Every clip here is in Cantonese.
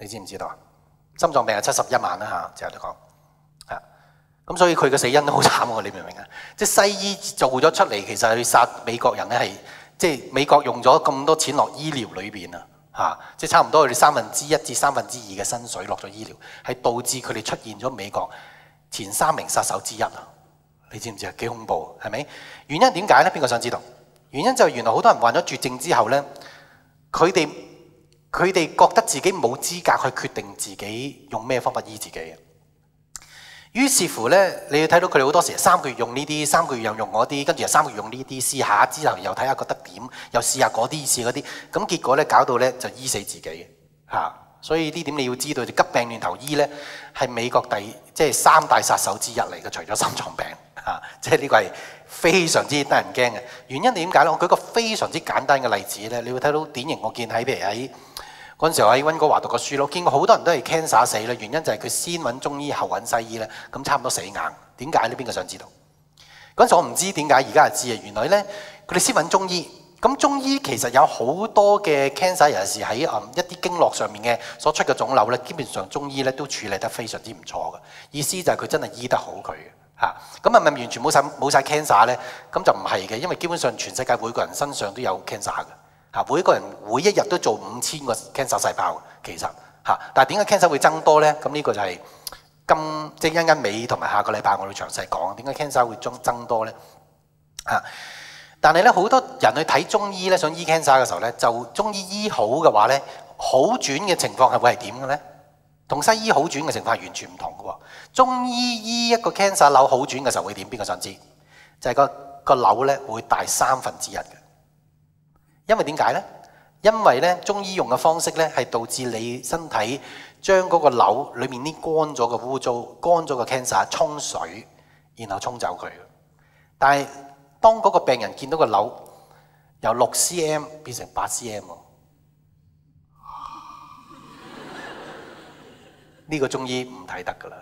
你知唔知道啊？心臟病係71萬啦嚇，就係你講嚇。咁所以佢嘅死因都好慘喎，你明唔明啊？即係西醫做咗出嚟，其實係殺美國人咧，係即係美國用咗咁多錢落醫療裏邊啊嚇，即係差唔多佢哋1/3至2/3嘅薪水落咗醫療，係導致佢哋出現咗美國前3名殺手之一啊！你知唔知啊？幾恐怖係咪？原因點解咧？邊個想知道？原因就係原來好多人患咗絕症之後咧，佢哋覺得自己冇資格去決定自己用咩方法醫自己。於是乎咧，你要睇到佢哋好多時3個月用呢啲，3個月又用嗰啲，跟住又3個月用呢啲，試下之後又睇下覺得點，又試下嗰啲，試嗰啲，咁結果咧搞到咧就醫死自己嚇。所以呢點你要知道，急病亂投醫咧係美國即係3大殺手之一嚟嘅，除咗心臟病嚇，即係呢個係非常之得人驚嘅。原因點解咧？我舉個非常之簡單嘅例子咧，你會睇到典型。我見喺譬如喺嗰陣時候喺溫哥華讀過書咯，見過好多人都係 cancer 死咧，原因就係佢先揾中醫後揾西醫咧，咁差唔多死硬。點解呢？邊個想知道？嗰陣時我唔知點解，而家就知啊。原來咧佢哋先揾中醫，咁中醫其實有好多嘅 cancer，尤其是喺一啲經絡上面嘅所出嘅腫瘤咧，基本上中醫咧都處理得非常之唔錯嘅。意思就係佢真係醫得好佢嘅嚇。咁係咪完全冇晒 cancer 咧？咁就唔係嘅，因為基本上全世界每個人身上都有 cancer 嘅。每一個人每一日都做5000個 cancer 細胞，其實嚇，但係點解 cancer 會增多咧？咁呢個就係即係一陣尾同埋下個禮拜我會詳細講點解 cancer 會增多咧嚇。但係咧好多人去睇中醫咧，想醫 cancer 嘅時候咧，就中醫醫好嘅話咧，好轉嘅情況係會係點嘅咧？同西醫好轉嘅情況係完全唔同嘅喎。中醫醫一個 cancer 瘤好轉嘅時候會點？邊個想知？就係個瘤咧會大1/3嘅。因為點解呢？因為咧中醫用嘅方式咧係導致你身體將嗰個瘤裏面啲乾咗嘅污糟、乾咗嘅 cancer 沖水，然後沖走佢。但係當嗰個病人見到個瘤由6 cm 變成8 cm， 呢個中醫唔睇得㗎啦。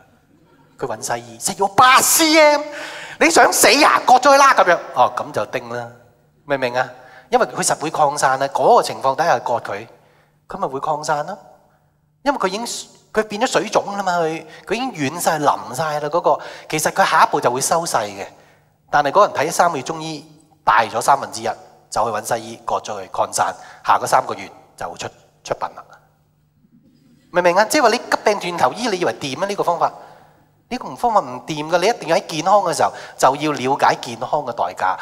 佢揾西醫，食咗8 cm， 你想死啊？割咗佢啦咁樣。哦，咁就叮啦，明唔明啊？因為佢實會擴散啊！嗰個情況底下割佢，佢咪會擴散咯。因為佢變咗水腫啦嘛，佢已經軟晒、腍晒啦。嗰個其實佢下一步就會收細嘅。但係嗰人睇3個月中醫，大咗1/3，就去揾西醫割咗佢擴散，下個3個月就會出殯啦。明唔明啊？即係話你急病斷頭醫，你以為掂啊？呢個方法？呢個方法唔掂㗎，你一定要喺健康嘅時候就要了解健康嘅代價、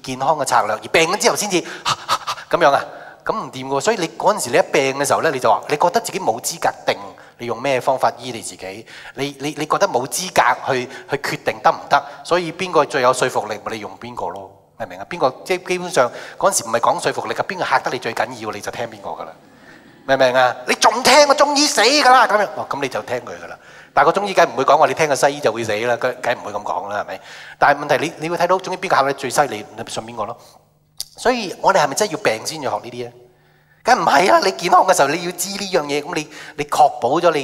健康嘅策略，而病咗之後先至咁樣啊，咁唔掂㗎。所以你嗰陣時你一病嘅時候咧，你就話你覺得自己冇資格定你用咩方法醫你自己，你覺得冇資格去決定得唔得，所以邊個最有說服力，咪你用邊個咯？明唔明啊？邊個即係基本上嗰陣時唔係講說服力㗎，邊個嚇得你最緊要你就聽邊個㗎啦？明唔明啊？你仲聽個中醫死㗎啦咁樣，咁你就聽佢㗎啦。但係個中醫梗唔會講話你聽個西醫就會死啦，梗唔會咁講啦，係咪？但係問題你會睇到總之邊個效率最犀利，你咪信邊個咯？所以我哋係咪真係要病先要學呢啲啊？梗唔係啦！你健康嘅時候你要知呢樣嘢，咁你確保咗你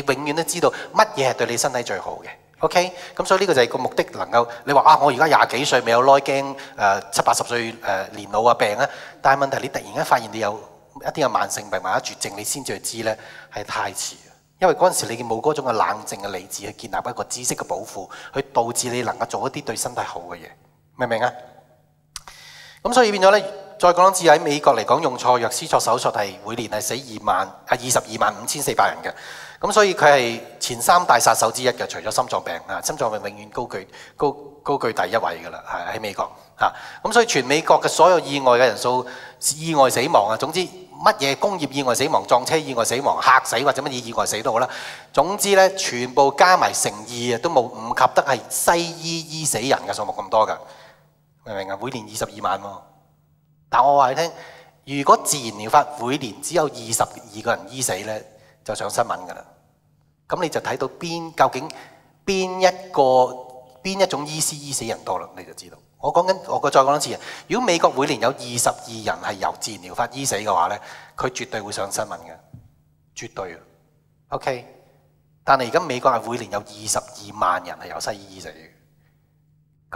永遠都知道乜嘢係對你身體最好嘅。OK， 咁所以呢個就係個目的，能夠你話啊，我而家廿幾歲未有耐驚70、80歲年老啊病啊，但係問題你突然間發現你有一啲嘅慢性病或者絕症，你先至去知咧係太遲。因為嗰陣時你冇嗰種嘅冷靜嘅理智去建立一個知識嘅寶庫，去導致你能夠做一啲對身體好嘅嘢，明唔明啊？咁所以變咗咧，再講一次喺美國嚟講，用錯藥、施錯手術係每年係死22萬5400人嘅。咁所以佢係前3大殺手之一嘅，除咗心臟病啊，心臟病永遠高居第一位㗎啦，係喺美國嚇。咁所以全美國嘅所有意外嘅人數、意外死亡啊，總之乜嘢工業意外死亡、撞車意外死亡、嚇死或者乜嘢意外死都好啦，總之咧全部加埋乘2啊，都唔及得係西醫醫死人嘅數目咁多㗎，明唔明啊？每年22萬喎。但我話你聽，如果自然療法每年只有22個人醫死咧，就上新聞㗎啦。咁你就睇到究竟邊一種醫師醫死人多啦，你就知道。我再講一次啊！如果美國每年有22人係由自然療法醫死嘅話咧，佢絕對會上新聞嘅，絕對。OK， 但係而家美國係每年有22萬人係由西醫醫死嘅。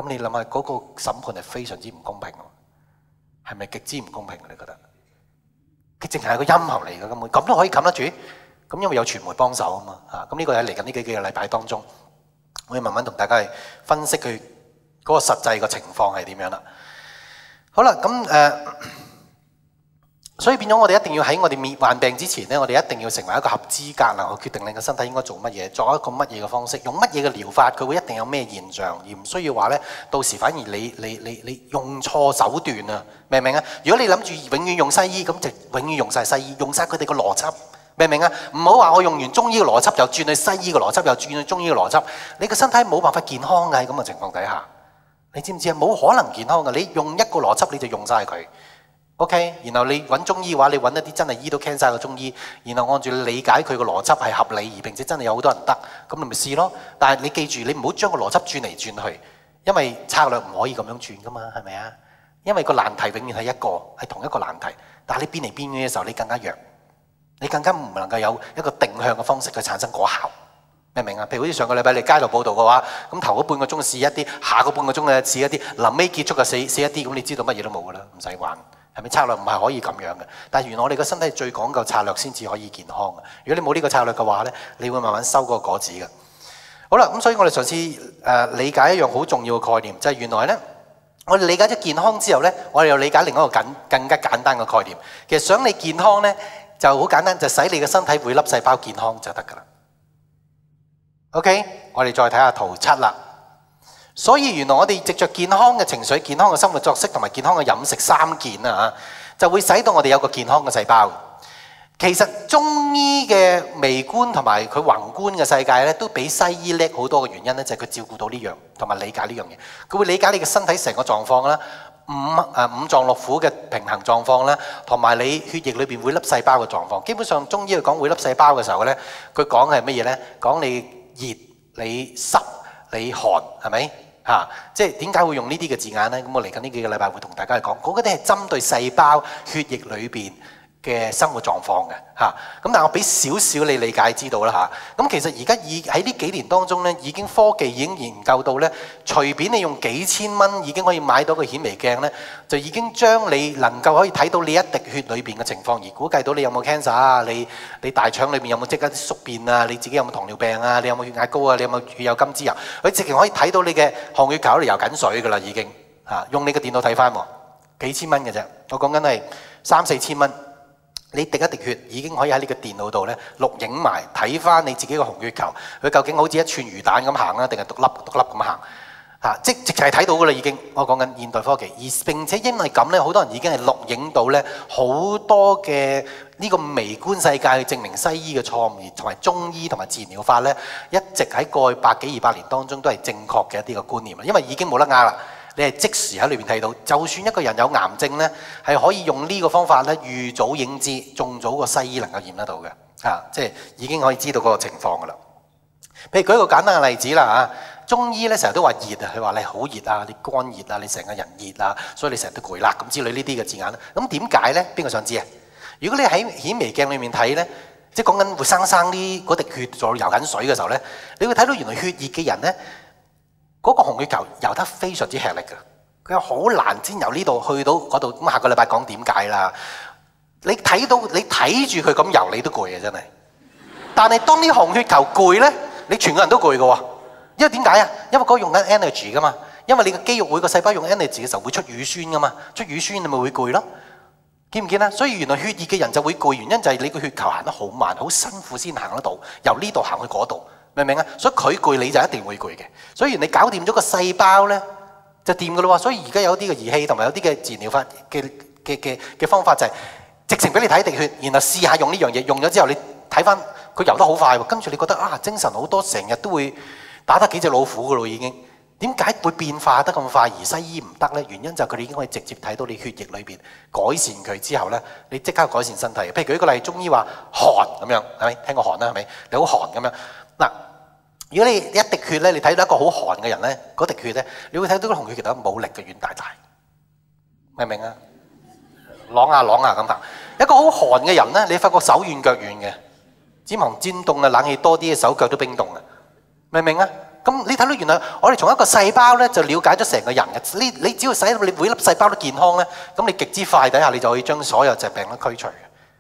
咁你諗下嗰個審判係非常之唔公平喎，係咪極之唔公平？你覺得？佢淨係個陰謀嚟嘅，咁都可以冚得住？咁因為有傳媒幫手啊嘛，咁呢個喺嚟緊呢幾個禮拜當中，我要慢慢同大家去分析佢嗰個實際嘅情況係點樣啦。好啦，咁所以變咗我哋一定要喺我哋未患病之前呢，我哋一定要成為一個合資格能夠決定你嘅身體應該做乜嘢，作一個乜嘢嘅方式，用乜嘢嘅療法，佢會一定有咩現象，而唔需要話呢，到時反而你用錯手段啊，明唔明啊？如果你諗住永遠用西醫，咁就永遠用晒西醫，用晒佢哋個邏輯，明唔明啊？唔好話我用完中醫嘅邏輯，又轉去西醫嘅邏輯，又轉去中醫嘅邏輯，你個身體冇辦法健康嘅喺咁嘅情況底下，你知唔知啊？冇可能健康嘅，你用一個邏輯你就用晒佢。OK， 然後你揾中醫嘅話，你揾一啲真係醫到 cancer 嘅中醫，然後按住理解佢個邏輯係合理，而並且真係有好多人得，咁你咪試咯。但係你記住，你唔好將個邏輯轉嚟轉去，因為策略唔可以咁樣轉噶嘛，係咪啊？因為個難題永遠係係同一個難題，但係你變嚟變去嘅時候，你更加弱，你更加唔能夠有一個定向嘅方式去產生果效，明唔明啊？譬如好似上個禮拜你街頭報道嘅話，咁頭嗰半個鐘試一啲，下個半個鐘嘅試一啲，臨尾結束嘅試一啲，咁你知道乜嘢都冇噶啦，唔使玩。係咪策略唔係可以咁樣嘅？但係原來我哋個身體最講究策略先至可以健康嘅。如果你冇呢個策略嘅話呢，你會慢慢收嗰個果子嘅。好啦，咁所以我哋嘗試理解一樣好重要嘅概念，就係原來呢，我哋理解咗健康之後呢，我哋又理解另一個更加簡單嘅概念。其實想你健康呢，就好簡單，就使你嘅身體每粒細胞健康就得㗎啦。OK， 我哋再睇下圖7啦。所以原來我哋藉着健康嘅情緒、健康嘅生活作息同埋健康嘅飲食3件啊，就會使到我哋有個健康嘅細胞。其實中醫嘅微觀同埋佢宏觀嘅世界咧，都比西醫叻好多嘅原因咧，就係佢照顧到呢樣同埋理解呢樣嘢。佢會理解你嘅身體成個狀況啦，五臟六腑嘅平衡狀況啦，同埋你血液裏邊每粒細胞嘅狀況。基本上中醫去講每粒細胞嘅時候咧，佢講係乜嘢咧？講你熱、你濕、你寒，係咪？即係點解會用呢啲嘅字眼呢？咁我嚟緊呢幾個禮拜會同大家去講，嗰啲係針對細胞血液裏邊嘅生活狀況嘅咁但係我俾少少你理解知道啦咁其實而家喺呢幾年當中呢，已經科技已經研究到呢，隨便你用幾千蚊已經可以買到個顯微鏡呢，就已經將你能夠可以睇到你一滴血裏邊嘅情況，而估計到你有冇 cancer 啊，你大腸裏邊有冇即刻啲宿便啊，你自己有冇糖尿病啊，你有冇血壓高啊，你有冇血有金脂啊，佢直情可以睇到你嘅紅血球喺度游緊水噶啦，已經用你嘅電腦睇翻喎，幾千蚊嘅啫，我講緊係3-4千蚊。你滴一滴血已經可以喺呢個電腦度咧錄影埋，睇翻你自己個紅血球，佢究竟好似一串魚蛋咁行啊，定係獨粒獨粒咁行即直情係睇到噶啦已經。我講緊現代科技，而並且因為咁咧，好多人已經係錄影到咧好多嘅呢個微觀世界去證明西醫嘅錯誤，同埋中醫同埋自然療法咧一直喺過去100幾200年當中都係正確嘅一啲嘅觀念，因為已經冇得呃啦。你係即時喺裏邊睇到，就算一個人有癌症呢，係可以用呢個方法咧預早影知，仲早過西醫能夠驗得到嘅即係已經可以知道嗰個情況噶啦。譬如舉一個簡單嘅例子啦中醫咧成日都話熱啊，佢話你好熱啊，你乾熱啊，你成個人熱啊，所以你成日都攰啦咁之類呢啲嘅字眼。咁點解呢？邊個想知啊？如果你喺顯微鏡裏面睇呢，即係講緊活生生啲嗰滴血在游緊水嘅時候呢，你會睇到原來血熱嘅人呢。嗰個紅血球游得非常之吃力㗎，佢好難先由呢度去到嗰度。咁下個禮拜講點解啦？你睇住佢咁游，你都攰嘅真係。但係當啲紅血球攰呢，你全個人都攰嘅喎。因為點解啊？因為嗰個用緊 energy 㗎嘛。因為你個肌肉每個細胞用 energy 嘅時候會出乳酸㗎嘛，出乳酸你咪會攰咯。見唔見啊？所以原來血熱嘅人就會攰，原因就係你個血球行得好慢，好辛苦先行得到，由呢度行去嗰度。明唔明啊？所以佢攰你就一定會攰嘅。所以你搞掂咗個細胞呢，就掂㗎啦喎。所以而家有啲嘅儀器同埋有啲嘅治療法嘅方法就係直情俾你睇滴血，然後試下用呢樣嘢，用咗之後你睇翻佢游得好快喎。跟住你覺得精神好多，成日都會打得幾隻老虎㗎咯已經。點解會變化得咁快而西醫唔得呢？原因就係佢哋已經可以直接睇到你血液裏邊改善佢之後呢，你即刻改善身體。譬如舉一個例，中醫話寒咁樣，係咪聽過寒啦？係咪你好寒咁樣？嗱，如果你一滴血咧，你睇到一個好寒嘅人咧，嗰滴血咧，你會睇到個紅血球冇力嘅軟大大，明唔明啊？啷下啷下咁行。一個好寒嘅人咧，你發覺手軟腳軟嘅，肩膀尖凍啊，冷氣多啲嘅手腳都冰凍啊，明唔明啊？咁你睇到原來我哋從一個細胞咧就了解咗成個人嘅，你只要使到你每粒細胞都健康咧，咁你極之快底下你就可以將所有疾病都驅除。